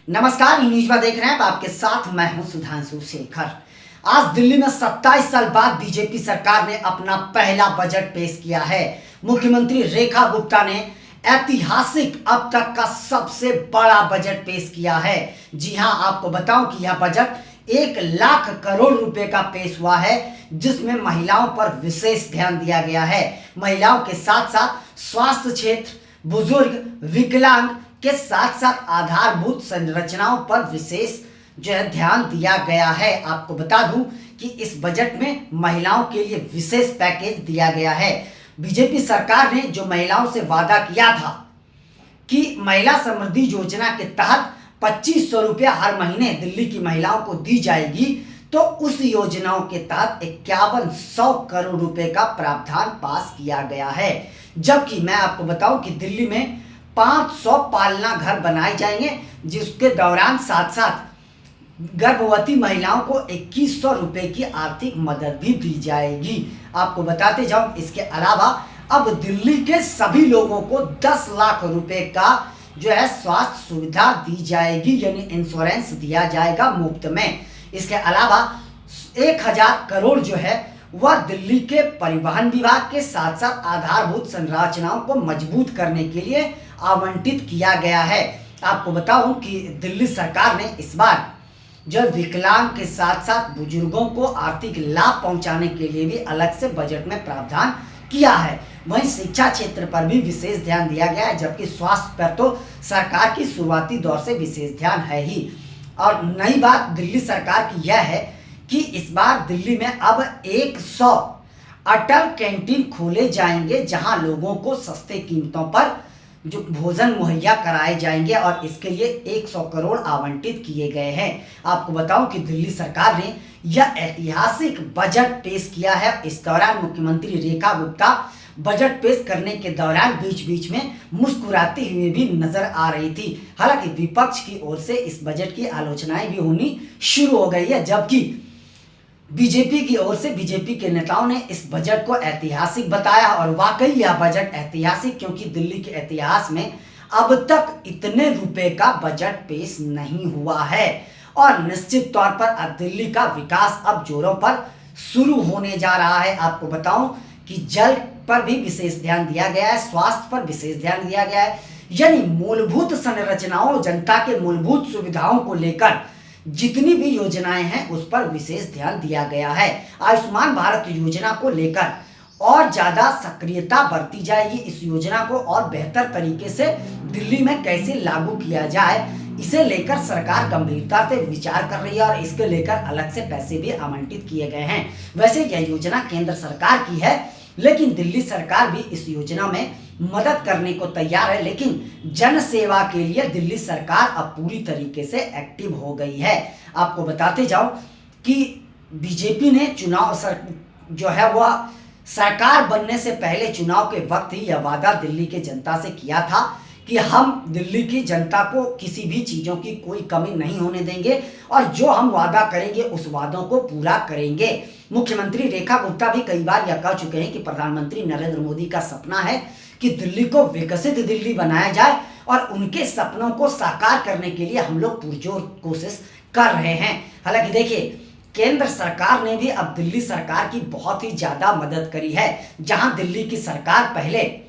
नमस्कार, न्यूज में देख रहे हैं। आपके साथ मैं हूं सुधांशु शेखर। आज दिल्ली में 27 साल बाद बीजेपी सरकार ने अपना पहला बजट पेश किया है। मुख्यमंत्री रेखा गुप्ता ने ऐतिहासिक अब तक का सबसे बड़ा बजट पेश किया है। जी हां, आपको बताऊं कि यह बजट 1 लाख करोड़ रुपए का पेश हुआ है, जिसमें महिलाओं पर विशेष ध्यान दिया गया है। महिलाओं के साथ साथ स्वास्थ्य क्षेत्र, बुजुर्ग, विकलांग के साथ साथ आधारभूत संरचनाओं पर विशेष ध्यान दिया गया है। आपको बता दूं कि इस बजट में महिलाओं के लिए विशेष पैकेज दिया गया है। बीजेपी सरकार ने जो महिलाओं से वादा किया था कि महिला समृद्धि योजना के तहत 2500 रुपया हर महीने दिल्ली की महिलाओं को दी जाएगी, तो उस योजनाओं के तहत 5100 करोड़ रुपए का प्रावधान पास किया गया है। जबकि मैं आपको बताऊं कि दिल्ली में 500 पालना घर बनाए जाएंगे, जिसके दौरान साथ साथ गर्भवती महिलाओं को 2100 रुपए की आर्थिक मदद भी दी जाएगी। आपको बताते जाऊं, इसके अलावा अब दिल्ली के सभी लोगों को 10 लाख रुपए का स्वास्थ्य सुविधा दी जाएगी, यानी इंश्योरेंस दिया जाएगा मुफ्त में। इसके अलावा 1000 करोड़ वह दिल्ली के परिवहन विभाग के साथ साथ आधारभूत संरचनाओं को मजबूत करने के लिए आवंटित किया गया है। आपको बताऊं कि दिल्ली सरकार ने इस बार विकलांग के साथ साथ बुजुर्गों को आर्थिक लाभ पहुंचाने के लिए भी अलग से बजट में प्रावधान किया है। वहीं शिक्षा क्षेत्र पर भी विशेष ध्यान दिया गया है, जबकि स्वास्थ्य पर तो सरकार की शुरुआती दौर से विशेष ध्यान है ही। और नई बात दिल्ली सरकार की यह है कि इस बार दिल्ली में अब 100 अटल कैंटीन खोले जाएंगे, जहां लोगों को सस्ते कीमतों पर भोजन मुहैया कराए जाएंगे, और इसके लिए 100 करोड़ आवंटित किए गए हैं। आपको बताऊं कि दिल्ली सरकार ने यह ऐतिहासिक बजट पेश किया है। इस दौरान मुख्यमंत्री रेखा गुप्ता बजट पेश करने के दौरान बीच बीच में मुस्कुराती हुई भी नजर आ रही थी। हालांकि विपक्ष की ओर से इस बजट की आलोचनाएं भी होनी शुरू हो गई है, जबकि बीजेपी की ओर से बीजेपी के नेताओं ने इस बजट को ऐतिहासिक बताया। और वाकई यह बजट ऐतिहासिक, क्योंकि दिल्ली के इतिहास में अब तक इतने रुपए का बजट पेश नहीं हुआ है। और निश्चित तौर पर अब दिल्ली का विकास अब जोरों पर शुरू होने जा रहा है। आपको बताऊं कि जल पर भी विशेष ध्यान दिया गया है, स्वास्थ्य पर विशेष ध्यान दिया गया है, यानी मूलभूत संरचनाओं, जनता के मूलभूत सुविधाओं को लेकर जितनी भी योजनाएं हैं उस पर विशेष ध्यान दिया गया है। आयुष्मान भारत योजना को लेकर और ज्यादा सक्रियता बरती जाएगी। इस योजना को और बेहतर तरीके से दिल्ली में कैसे लागू किया जाए, इसे लेकर सरकार गंभीरता से विचार कर रही है, और इसके लेकर अलग से पैसे भी आवंटित किए गए हैं। वैसे यह योजना केंद्र सरकार की है, लेकिन दिल्ली सरकार भी इस योजना में मदद करने को तैयार है। लेकिन जन सेवा के लिए दिल्ली सरकार अब पूरी तरीके से एक्टिव हो गई है। आपको बताते जाऊं कि बीजेपी ने चुनाव वह सरकार बनने से पहले चुनाव के वक्त ही यह वादा दिल्ली के जनता से किया था कि हम दिल्ली की जनता को किसी भी चीज़ों की कोई कमी नहीं होने देंगे, और जो हम वादा करेंगे उस वादों को पूरा करेंगे। मुख्यमंत्री रेखा गुप्ता भी कई बार यह कह चुके हैं कि प्रधानमंत्री नरेंद्र मोदी का सपना है कि दिल्ली को विकसित दिल्ली बनाया जाए, और उनके सपनों को साकार करने के लिए हम लोग पुरजोर कोशिश कर रहे हैं। हालांकि देखिए, केंद्र सरकार ने भी अब दिल्ली सरकार की बहुत ही ज़्यादा मदद करी है। जहां दिल्ली की सरकार पहले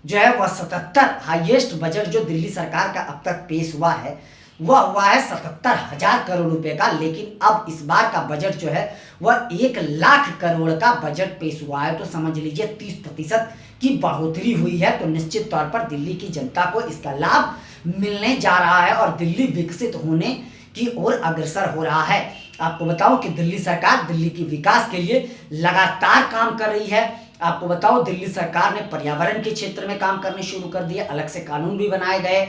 वह 77 हाईएस्ट बजट जो दिल्ली सरकार का अब तक पेश हुआ है, वह हुआ है 77,000 करोड़ रुपए का। लेकिन अब इस बार का बजट वह 1 लाख करोड़ का बजट पेश हुआ है। तो समझ लीजिए 30% की बढ़ोतरी हुई है। तो निश्चित तौर पर दिल्ली की जनता को इसका लाभ मिलने जा रहा है, और दिल्ली विकसित होने की ओर अग्रसर हो रहा है। आपको बताऊं कि दिल्ली सरकार दिल्ली के विकास के लिए लगातार काम कर रही है। आपको बताओ, दिल्ली सरकार ने पर्यावरण के क्षेत्र में काम करने शुरू कर दिए, अलग से कानून भी बनाए गए।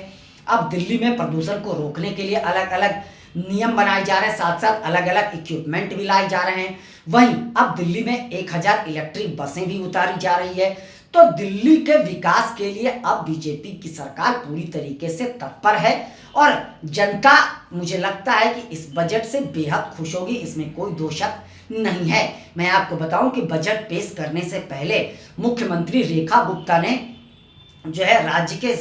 अब दिल्ली में प्रदूषण को रोकने के लिए अलग अलग नियम बनाए जा रहे हैं, साथ साथ अलग अलग इक्विपमेंट भी लाए जा रहे हैं। वहीं अब दिल्ली में 1000 इलेक्ट्रिक बसें भी उतारी जा रही है। तो दिल्ली के विकास के लिए अब बीजेपी की सरकार पूरी तरीके से तत्पर है, और जनता मुझे लगता है कि इस बजट से बेहद खुश होगी, इसमें कोई दो शक नहीं है। मैं आपको बताऊं कि बजट पेश करने से पहले मुख्यमंत्री रेखा गुप्ता ने राज्य के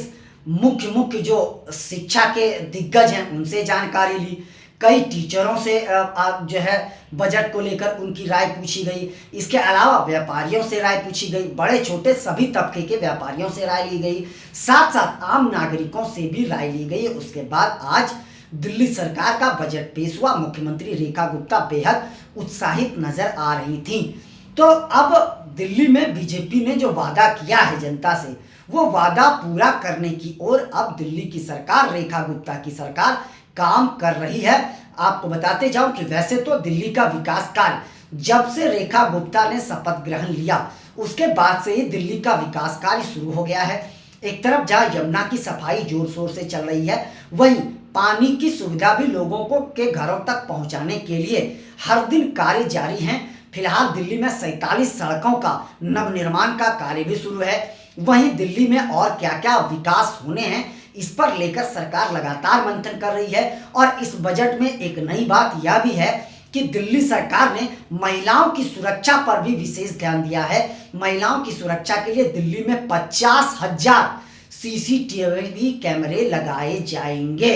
मुख्य मुख्य जो शिक्षा के दिग्गज हैं उनसे जानकारी ली, कई टीचरों से जो है बजट को लेकर उनकी राय पूछी गई। इसके अलावा व्यापारियों से राय पूछी गई, बड़े छोटे सभी तबके के व्यापारियों से राय ली गई, साथ साथ आम नागरिकों से भी राय ली गई। उसके बाद आज दिल्ली सरकार का बजट पेश हुआ। मुख्यमंत्री रेखा गुप्ता बेहद उत्साहित नजर आ रही थी। तो अब दिल्ली में बीजेपी ने जो वादा किया है जनता से, वो वादा पूरा करने की ओर अब दिल्ली की सरकार, रेखा गुप्ता की सरकार काम कर रही है। आपको बताते जाऊं कि वैसे तो दिल्ली का विकास कार्य जब से रेखा गुप्ता ने शपथ ग्रहण लिया उसके बाद से ही दिल्ली का विकास कार्य शुरू हो गया है। एक तरफ जहां यमुना की सफाई जोर शोर से चल रही है, वहीं पानी की सुविधा भी लोगों को के घरों तक पहुंचाने के लिए हर दिन कार्य जारी हैं। फिलहाल दिल्ली में 47 सड़कों का नवनिर्माण का कार्य भी शुरू है। वहीं दिल्ली में और क्या क्या विकास होने हैं इस पर लेकर सरकार लगातार मंथन कर रही है। और इस बजट में एक नई बात यह भी है कि दिल्ली सरकार ने महिलाओं की सुरक्षा पर भी विशेष ध्यान दिया है। महिलाओं की सुरक्षा के लिए दिल्ली में 50,000 सीसीटीवी कैमरे लगाए जाएंगे,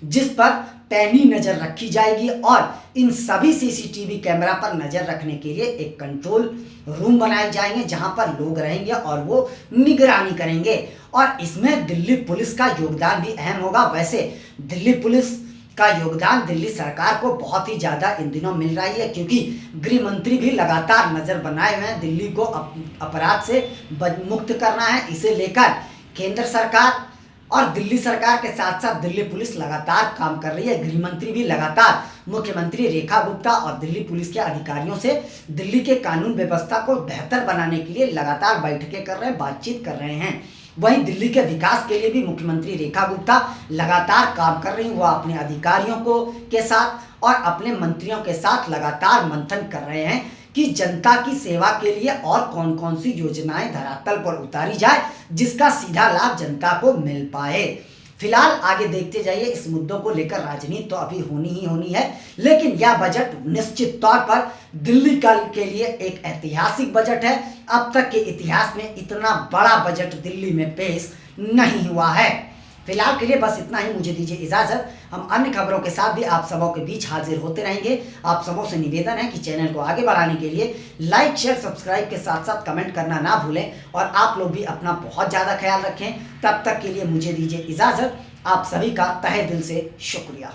जिस पर पैनी नजर रखी जाएगी और इन सभी सीसीटीवी कैमरा पर नजर रखने के लिए एक कंट्रोल रूम बनाए जाएंगे जहां पर लोग रहेंगे और वो निगरानी करेंगे। और इसमें दिल्ली पुलिस का योगदान भी अहम होगा। वैसे दिल्ली पुलिस का योगदान दिल्ली सरकार को बहुत ही ज़्यादा इन दिनों मिल रही है, क्योंकि गृह मंत्री भी लगातार नज़र बनाए हुए हैं दिल्ली को अपराध से मुक्त करना है। इसे लेकर केंद्र सरकार और दिल्ली सरकार के साथ साथ दिल्ली पुलिस लगातार काम कर रही है। गृह मंत्री भी लगातार मुख्यमंत्री रेखा गुप्ता और दिल्ली पुलिस के अधिकारियों से दिल्ली के कानून व्यवस्था को बेहतर बनाने के लिए लगातार बैठकें कर रहे हैं, बातचीत कर रहे हैं। वहीं दिल्ली के विकास के लिए भी मुख्यमंत्री रेखा गुप्ता लगातार काम कर रही हैं। वह अपने अधिकारियों के साथ और अपने मंत्रियों के साथ लगातार मंथन कर रहे हैं कि जनता की सेवा के लिए और कौन कौन सी योजनाएं धरातल पर उतारी जाए जिसका सीधा लाभ जनता को मिल पाए। फिलहाल आगे देखते जाइए, इस मुद्दों को लेकर राजनीति तो अभी होनी ही होनी है, लेकिन यह बजट निश्चित तौर पर दिल्ली के लिए एक ऐतिहासिक बजट है। अब तक के इतिहास में इतना बड़ा बजट दिल्ली में पेश नहीं हुआ है। फिलहाल के लिए बस इतना ही, मुझे दीजिए इजाजत। हम अन्य खबरों के साथ भी आप सबों के बीच हाजिर होते रहेंगे। आप सबों से निवेदन है कि चैनल को आगे बढ़ाने के लिए लाइक, शेयर, सब्सक्राइब के साथ साथ कमेंट करना ना भूलें और आप लोग भी अपना बहुत ज़्यादा ख्याल रखें। तब तक के लिए मुझे दीजिए इजाजत। आप सभी का तहे दिल से शुक्रिया।